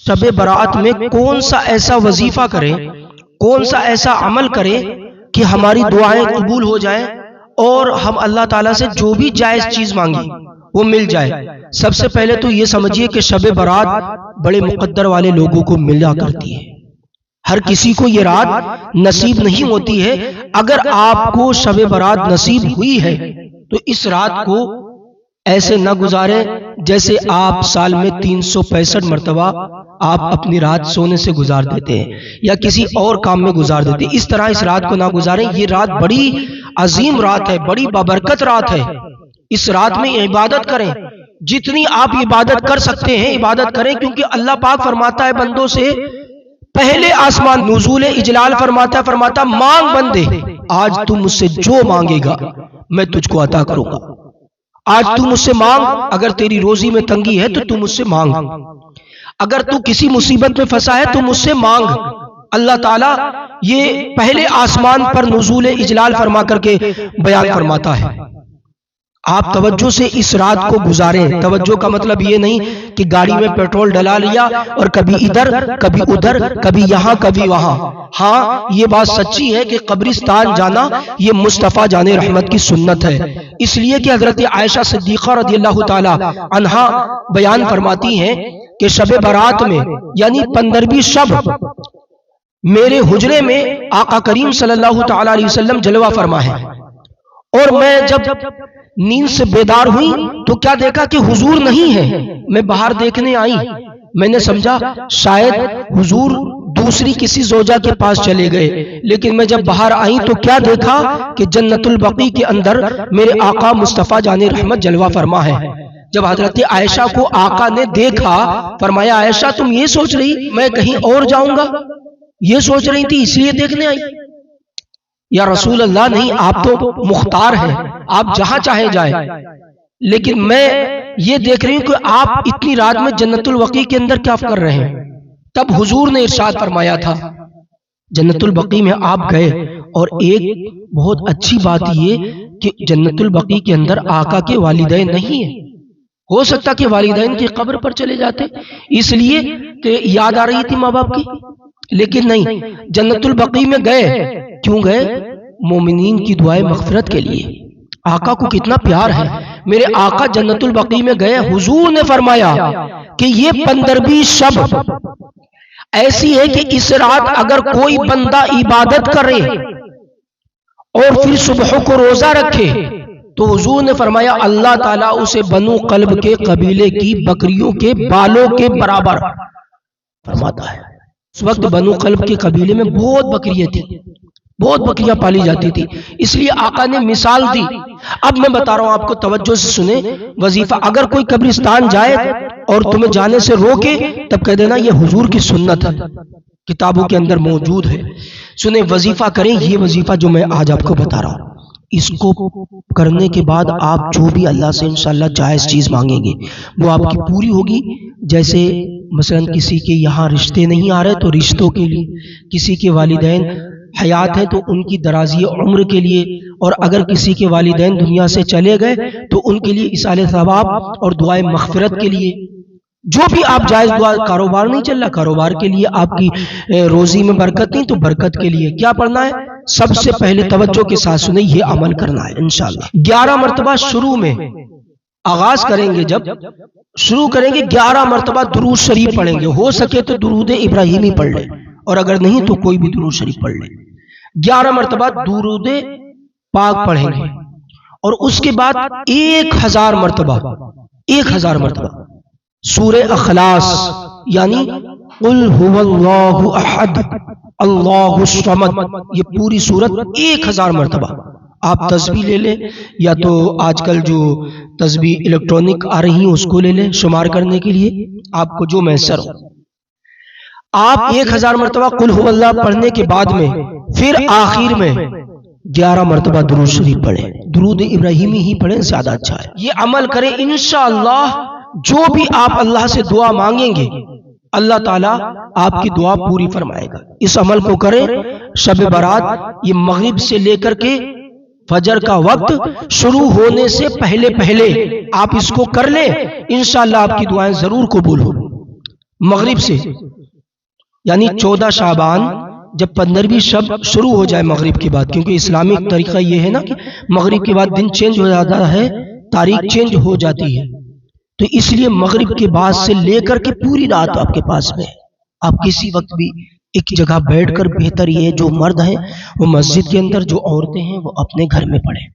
شب برات میں کون سا ایسا وظیفہ کریں، کون سا ایسا عمل کریں کہ ہماری دعائیں قبول ہو جائیں اور ہم اللہ تعالیٰ سے جو بھی جائز چیز مانگی وہ مل جائے۔ سب سے پہلے تو یہ سمجھیے کہ شب برات بڑے مقدر والے لوگوں کو ملا کرتی ہے، ہر کسی کو یہ رات نصیب نہیں ہوتی ہے۔ اگر آپ کو شب برات نصیب ہوئی ہے تو اس رات کو ایسے نہ گزاریں جیسے آپ سال میں 365 مرتبہ آپ اپنی رات سونے سے گزار دیتے ہیں یا کسی اور کام میں گزار دیتے ہیں۔ اس طرح اس رات کو نہ گزاریں۔ یہ رات بڑی عظیم رات ہے، بڑی بابرکت رات ہے۔ اس رات میں عبادت کریں، جتنی آپ عبادت کر سکتے ہیں عبادت کریں، کیونکہ اللہ پاک فرماتا ہے بندوں سے، پہلے آسمان نزول اجلال فرماتا مانگ بندے، آج تم مجھ سے جو مانگے گا میں تجھ کو عطا کروں گا۔ آج تم مجھ سے مانگ، اگر تیری روزی میں تنگی ہے تو تم مجھ سے مانگ، اگر تو کسی مصیبت میں پھنسا ہے تو مجھ سے مانگ۔ اللہ تعالیٰ یہ پہلے آسمان پر نزول اجلال فرما کر کے بیان فرماتا ہے۔ آپ توجہ سے اس رات کو گزاریں۔ توجہ کا مطلب یہ نہیں کہ گاڑی میں پیٹرول ڈلا لیا اور کبھی ادھر کبھی ادھر کبھی یہاں کبھی وہاں۔ ہاں یہ بات سچی ہے کہ قبرستان جانا یہ مصطفیٰ جان رحمت کی سنت ہے، اس لیے کہ حضرت عائشہ صدیقہ رضی اللہ تعالی عنہا بیان فرماتی ہیں کہ شب برات میں یعنی 15ویں شب میرے حجرے میں آقا کریم صلی اللہ تعالی علیہ وسلم جلوہ فرما ہے، اور میں جب نیند سے بیدار ہوئی تو کیا دیکھا کہ حضور نہیں ہے۔ میں باہر دیکھنے آئی، میں نے سمجھا شاید حضور دوسری کسی زوجہ کے پاس چلے گئے، لیکن میں جب باہر آئی تو کیا دیکھا کہ جنت البقیع کے اندر میرے آقا مصطفیٰ جان رحمت جلوہ فرما ہے۔ جب حضرت عائشہ کو آقا نے دیکھا، فرمایا عائشہ تم یہ سوچ رہی میں کہیں اور جاؤں گا؟ یہ سوچ رہی تھی اس لیے دیکھنے آئی؟ یا رسول اللہ نہیں، آپ تو مختار ہیں، آپ جہاں چاہے جائیں، لیکن میں یہ دیکھ رہی ہوں کہ آپ اتنی رات میں جنت البقیع کے اندر کیا کر رہے ہیں؟ تب حضور نے ارشاد فرمایا تھا جنت البقیع میں آپ گئے، اور ایک بہت اچھی بات یہ کہ جنت البقیع کے اندر آقا کے والدین نہیں ہیں، ہو سکتا کہ والدین کی قبر پر چلے جاتے اس لیے کہ یاد آ رہی تھی ماں باپ کی، لیکن نہیں، جنت البقیع میں گئے۔ کیوں گئے؟ مومنین کی دعائیں مغفرت کے لیے۔ آقا کو کتنا پیار ہے، میرے آقا جنت البقیع میں گئے، حضور نے فرمایا کہ یہ 15ویں شب ایسی ہے کہ اس رات اگر کوئی بندہ عبادت کرے اور پھر صبح کو روزہ رکھے تو حضور نے فرمایا اللہ تعالیٰ اسے بنو قلب کے قبیلے کی بکریوں کے بالوں کے برابر فرماتا ہے۔ اس وقت بنو قلب کے قبیلے میں بہت بکریاں تھیں، بہت بکریاں پالی جاتی تھی، اس لیے آقا نے مثال دی۔ اب میں بتا رہا ہوں آپ کو، توجہ سے سنیں وظیفہ۔ اگر کوئی قبرستان جائے اور تمہیں جانے سے روکے تب کہہ دینا یہ حضور کی سنت ہے، کتابوں کے اندر موجود ہے۔ سنیں وظیفہ کریں، یہ وظیفہ جو میں آج آپ کو بتا رہا ہوں، اس کو کرنے کے بعد آپ جو بھی اللہ سے انشاءاللہ جائز چیز مانگیں گے وہ آپ کی پوری ہوگی۔ جیسے مثلا کسی کے یہاں رشتے نہیں آ رہے تو رشتوں کے لیے، کسی کے والدین حیات ہیں تو ان کی درازی عمر کے لیے، اور اگر کسی کے والدین دنیا سے چلے گئے تو ان کے لیے اصالہ ثواب اور دعائیں مغفرت کے لیے، جو بھی آپ جائز دعا، کاروبار نہیں چل رہا کاروبار کے لیے، آپ کی روزی میں برکت نہیں تو برکت کے لیے کیا پڑھنا ہے؟ سب سے پہلے توجہ کے ساتھ سنیں، یہ عمل کرنا ہے انشاءاللہ۔ 11 مرتبہ شروع میں آغاز کریں گے، جب شروع کریں گے 11 مرتبہ درود شریف پڑھیں گے، ہو سکے تو درود ابراہیمی پڑھ لیں، اور اگر نہیں تو کوئی بھی درود شریف پڑھ لیں۔ 11 مرتبہ درود پاک پڑھیں گے، اور اس کے بعد 1000 مرتبہ سورہ اخلاص یعنی قل هو اللہ احد اللہ الصمد، یہ پوری سورت 1000 مرتبہ آپ تسبیح لے لیں، یا تو آج کل جو تسبیح الیکٹرانک آ رہی ہیں اس کو لے لیں شمار کرنے کے لیے، آپ کو جو میسر ہو۔ آپ 1000 مرتبہ قل هو اللہ پڑھنے کے بعد میں پھر آخر میں 11 مرتبہ درود شریف پڑھیں، درود ابراہیمی ہی پڑھیں، زیادہ اچھا ہے۔ یہ عمل کریں، انشاءاللہ جو بھی آپ اللہ سے دعا مانگیں گے اللہ تعالیٰ آپ کی دعا پوری فرمائے گا۔ اس عمل کو کریں۔ شب برات یہ مغرب سے لے کر کے فجر کا وقت شروع ہونے سے پہلے آپ اس کو کر لیں، انشاءاللہ آپ کی دعائیں ضرور قبول ہوں۔ مغرب سے، یعنی 14 شعبان جب 15ویں شب شروع ہو جائے مغرب کے بعد، کیونکہ اسلامی طریقہ یہ ہے نا کہ مغرب کے بعد دن چینج ہو جاتا ہے، تاریخ چینج ہو جاتی ہے، تو اس لیے مغرب کے بعد سے لے کر کے پوری رات آپ کے پاس میں ہے۔ آپ کسی وقت بھی ایک جگہ بیٹھ کر، بہتر یہ جو مرد ہیں وہ مسجد کے اندر، جو عورتیں ہیں وہ اپنے گھر میں پڑھیں۔